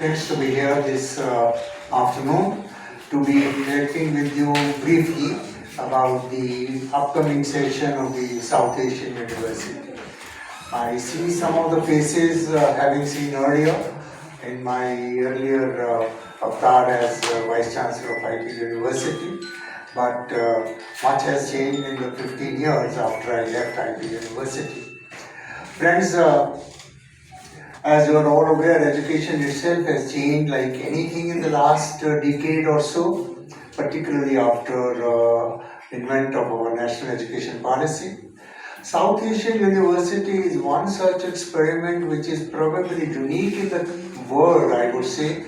Friends, to be here this afternoon to be interacting with you briefly about the upcoming session of the South Asian University. I see some of the faces having seen earlier in my earlier avatar as Vice Chancellor of IT University, but much has changed in the 15 years after I left IT University. Friends, as you are all aware, education itself has changed like anything in the last decade or so, particularly after invent of our national education policy. South Asian University is one such experiment which is probably unique in the world, I would say,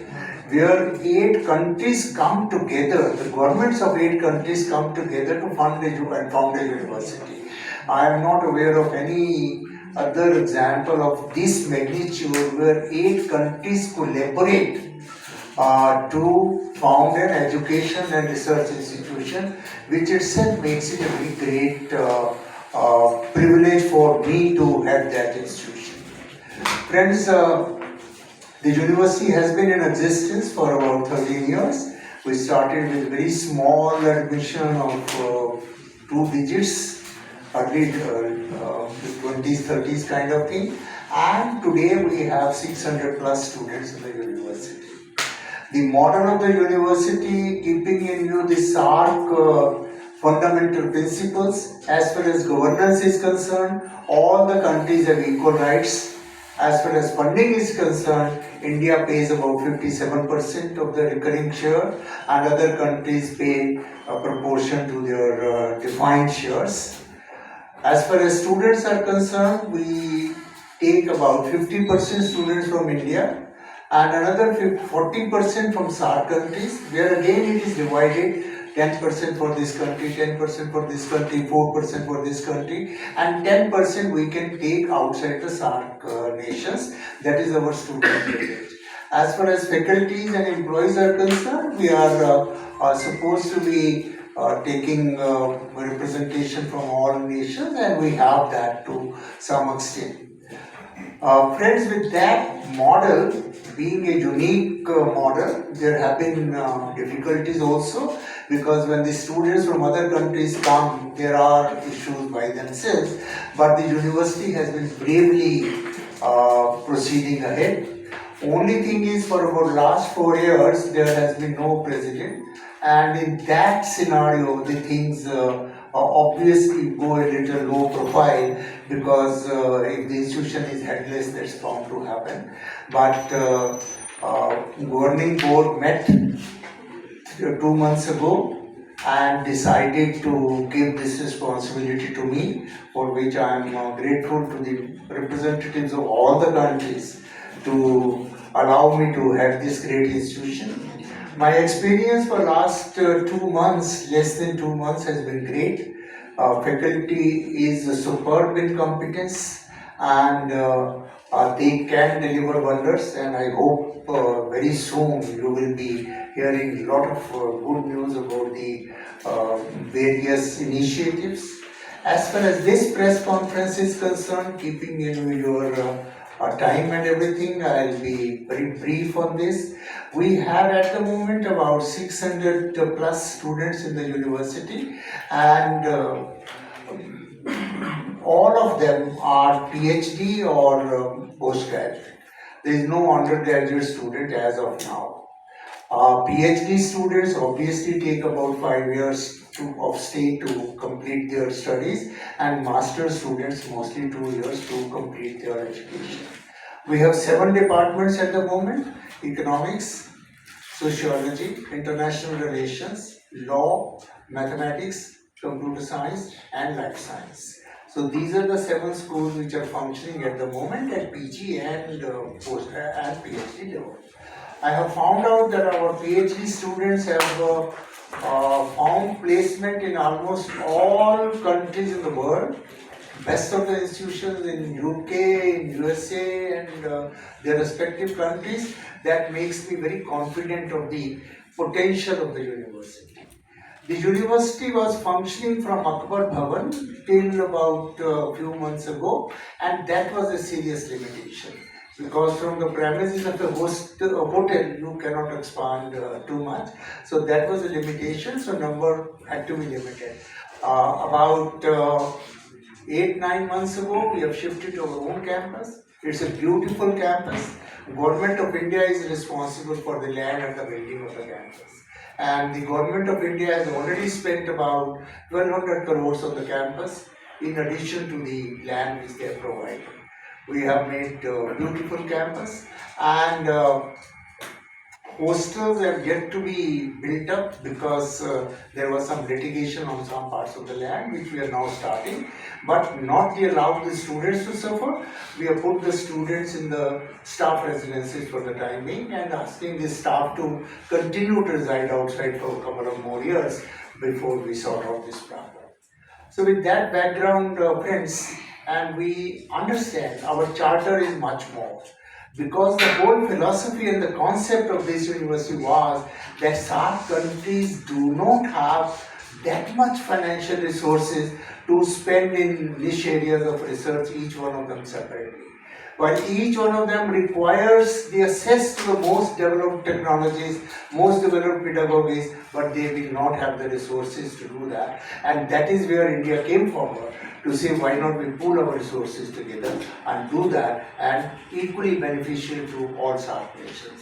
where 8 countries come together, the governments of 8 countries come together to fund and found a university. I am not aware of any other example of this magnitude where 8 countries collaborate to found an education and research institution, which itself makes it a very great privilege for me to head that institution. Friends, the university has been in existence for about 13 years. We started with very small admission of 2 digits, early 20s, 30s kind of thing. And today we have 600 plus students in the university. The model of the university, keeping in view the SARC fundamental principles, as far as governance is concerned, all the countries have equal rights. As far as funding is concerned, India pays about 57% of the recurring share, and other countries pay a proportion to their defined shares. As far as students are concerned, we take about 50% students from India and another 40% from SAARC countries, where again it is divided 10% for this country, 10% for this country, 4% for this country, and 10% we can take outside the SAARC nations. That is our student privilege. As far as faculties and employees are concerned, we are supposed to be taking representation from all nations, and we have that to some extent. Friends, with that model being a unique model, there have been difficulties also, because when the students from other countries come, there are issues by themselves, but the university has been bravely proceeding ahead. Only thing is, for about last 4 years, there has been no president, and in that scenario, the things obviously go a little low profile, because if the institution is headless, that's bound to happen. But governing board met 2 months ago and decided to give this responsibility to me, for which I am grateful to the representatives of all the countries to allow me to head this great institution. My experience for last 2 months, less than 2 months, has been great. Faculty is superb in competence, and they can deliver wonders, and I hope very soon you will be hearing a lot of good news about the various initiatives. As far as this press conference is concerned, keeping in your time and everything, I'll be very brief on this. We have at the moment about 600 plus students in the university, and all of them are PhD or postgraduate. There is no undergraduate student as of now. PhD students obviously take about 5 years of stay to complete their studies, and master students mostly 2 years to complete their education. We have 7 departments at the moment: economics, sociology, international relations, law, mathematics, computer science, and life science. So these are the 7 schools which are functioning at the moment at PG and post and PhD level. I have found out that our PhD students have found placement in almost all countries in the world. Best of the institutions in UK, in USA, and their respective countries. That makes me very confident of the potential of the university. The university was functioning from Akbar Bhavan till about a few months ago, and that was a serious limitation. because from the premises of the hotel you cannot expand too much. So that was a limitation, so number had to be limited. About 8-9 months ago, we have shifted to our own campus. It's a beautiful campus. Government of India is responsible for the land and the building of the campus. And the government of India has already spent about 1200 crores on the campus in addition to the land which they have provided. We have made a beautiful campus, and hostels have yet to be built up because there was some litigation on some parts of the land which we are now starting, but not to allow the students to suffer. We have put the students in the staff residences for the time being and asking the staff to continue to reside outside for a couple of more years before we sort out this problem. So with that background, friends, and we understand our charter is much more, because the whole philosophy and the concept of this university was that South countries do not have that much financial resources to spend in niche areas of research, each one of them separately. While each one of them requires the access to the most developed technologies, most developed pedagogies, but they will not have the resources to do that. And that is where India came forward to say, why not we pool our resources together and do that, and equally beneficial to all South nations.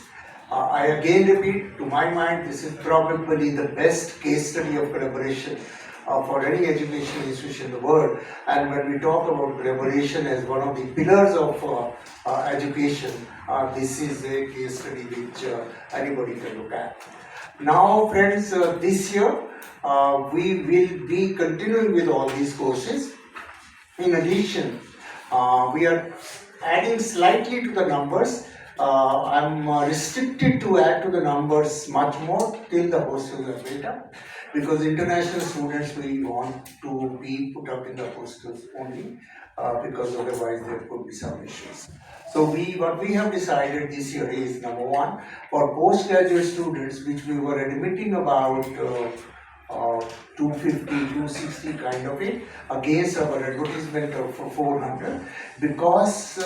I again repeat, to my mind, this is probably the best case study of collaboration for any education institution in the world. And when we talk about collaboration as one of the pillars of education, this is a case study which anybody can look at. Now, friends, this year we will be continuing with all these courses. In addition, we are adding slightly to the numbers. I'm restricted to add to the numbers much more till the hostels are built up, because international students we want to be put up in the hostels only, because otherwise there could be some issues. So what we have decided this year is, number one, for postgraduate students, which we were admitting about 250, 260 kind of it, against our advertisement of 400, because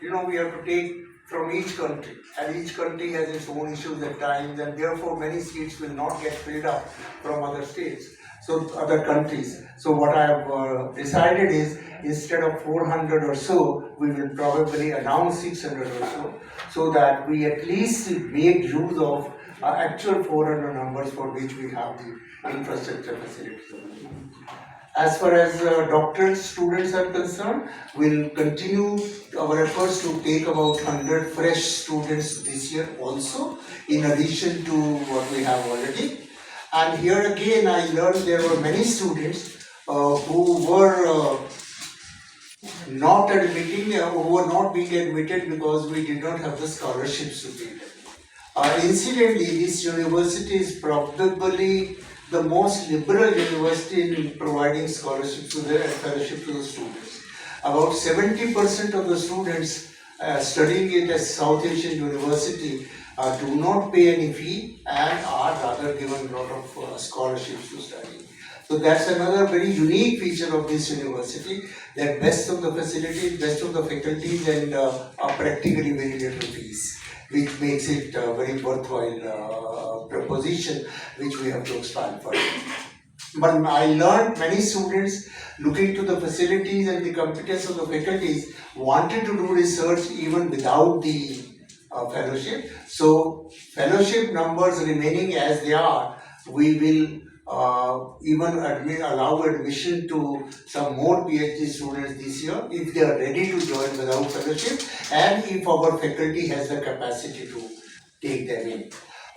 we have to take from each country, and each country has its own issues at times, and therefore many seats will not get filled up from other states, so other countries. So what I have decided is, instead of 400 or so, we will probably announce 600 or so that we at least make use of actual 400 numbers for which we have the infrastructure facilities. As far as doctoral students are concerned, we'll continue our efforts to take about 100 fresh students this year also, in addition to what we have already. And here again, I learned there were many students who were not being admitted because we did not have the scholarships to take them. Incidentally, this university is probably the most liberal university in providing scholarships to the fellowship to the students. About 70% of the students studying it as South Asian University do not pay any fee and are rather given a lot of scholarships to study. So that's another very unique feature of this university, that best of the facilities, best of the faculties, and practically very little fees, which makes it a very worthwhile proposition which we have to expand further. But I learned many students, looking to the facilities and the competence of the faculties, wanted to do research even without the fellowship. So fellowship numbers remaining as they are, we will even allow admission to some more PhD students this year if they are ready to join without fellowship, and if our faculty has the capacity to take them in.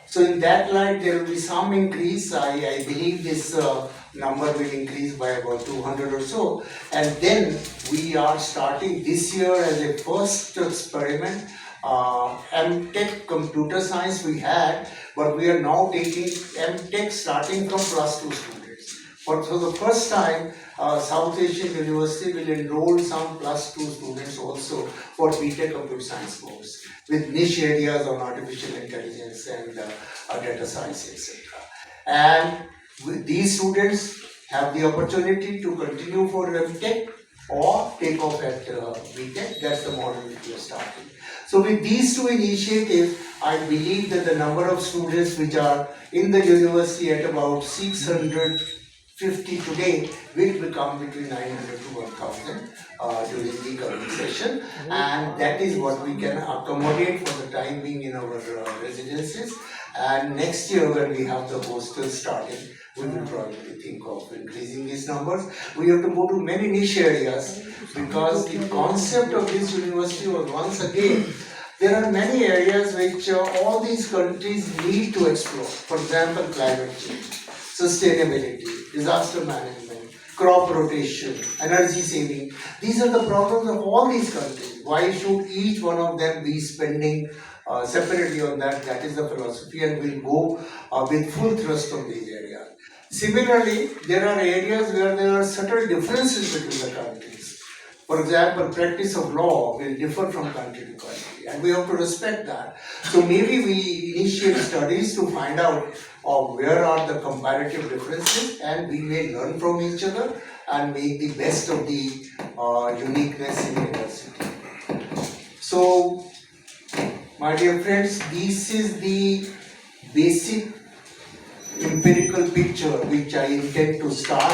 So in that light, there will be some increase. I believe this number will increase by about 200 or so. And then we are starting this year as a first experiment, MTech computer science we had, but we are now taking MTech starting from +2 students. But for the first time, South Asian University will enroll some +2 students also for BTech computer science course, with niche areas on artificial intelligence and data science, etc. And these students have the opportunity to continue for MTech or take off at BTech. That's the model which we are starting. So with these two initiatives, I believe that the number of students which are in the university at about 650 today will become between 900 to 1000 during the coming session, and that is what we can accommodate for the time being in our residences. And next year when we have the hostels starting, we will probably think of increasing these numbers. We have to go to many niche areas because the concept of this university was once again, there are many areas which all these countries need to explore. For example, climate change, sustainability, disaster management, crop rotation, energy saving. These are the problems of all these countries. Why should each one of them be spending separately on that? That is the philosophy, and we'll go with full thrust on these areas. Similarly, there are areas where there are subtle differences between the countries. For example, practice of law will differ from country to country, and we have to respect that. So maybe we initiate studies to find out where are the comparative differences, and we may learn from each other and make the best of the uniqueness in university. So, my dear friends, this is the basic empirical picture which I intend to start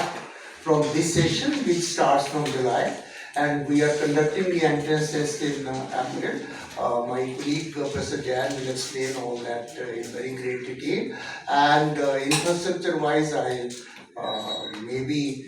from this session, which starts from July, and we are conducting the entrance test in April. My colleague Professor Jan will explain all that in very great detail, and infrastructure wise, maybe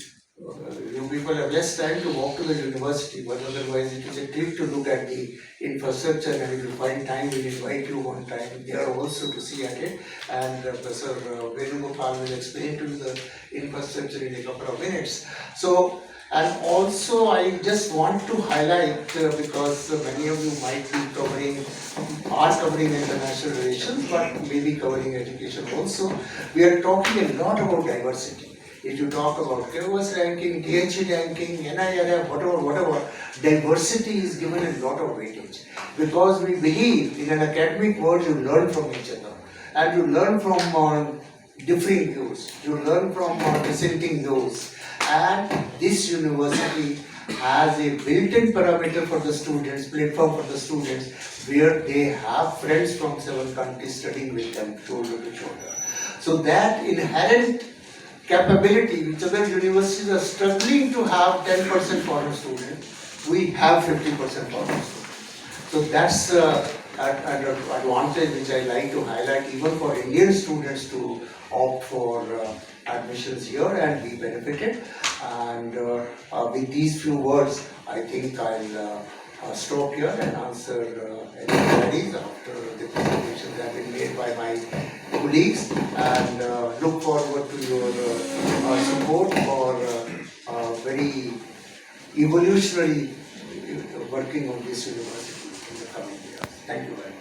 you people have less time to walk to the university, but otherwise it is a treat to look at the infrastructure, and if you find time, we'll invite you one time there also to see at it. And Professor Venugopal will explain to you the infrastructure in a couple of minutes. So, and also I just want to highlight, because many of you might be covering international relations, but maybe covering education also. We are talking a lot about diversity. If you talk about KOS ranking, DHE ranking, NIRF, whatever, diversity is given a lot of weightage. Because we believe in an academic world, you learn from each other. And you learn from differing views. You learn from dissenting views. And this university has a built-in parameter for the students, platform for the students, where they have friends from 7 countries studying with them shoulder to shoulder. So that inherent capability, which other universities are struggling to have 10% foreign students, we have 50% foreign students. So that's an advantage which I like to highlight even for Indian students to opt for admissions here and be benefited. And with these few words, I think I'll stop here and answer any queries after the presentations that have been made by my colleagues, and look forward to your support for very evolutionary working on this university in the coming years. Thank you very much.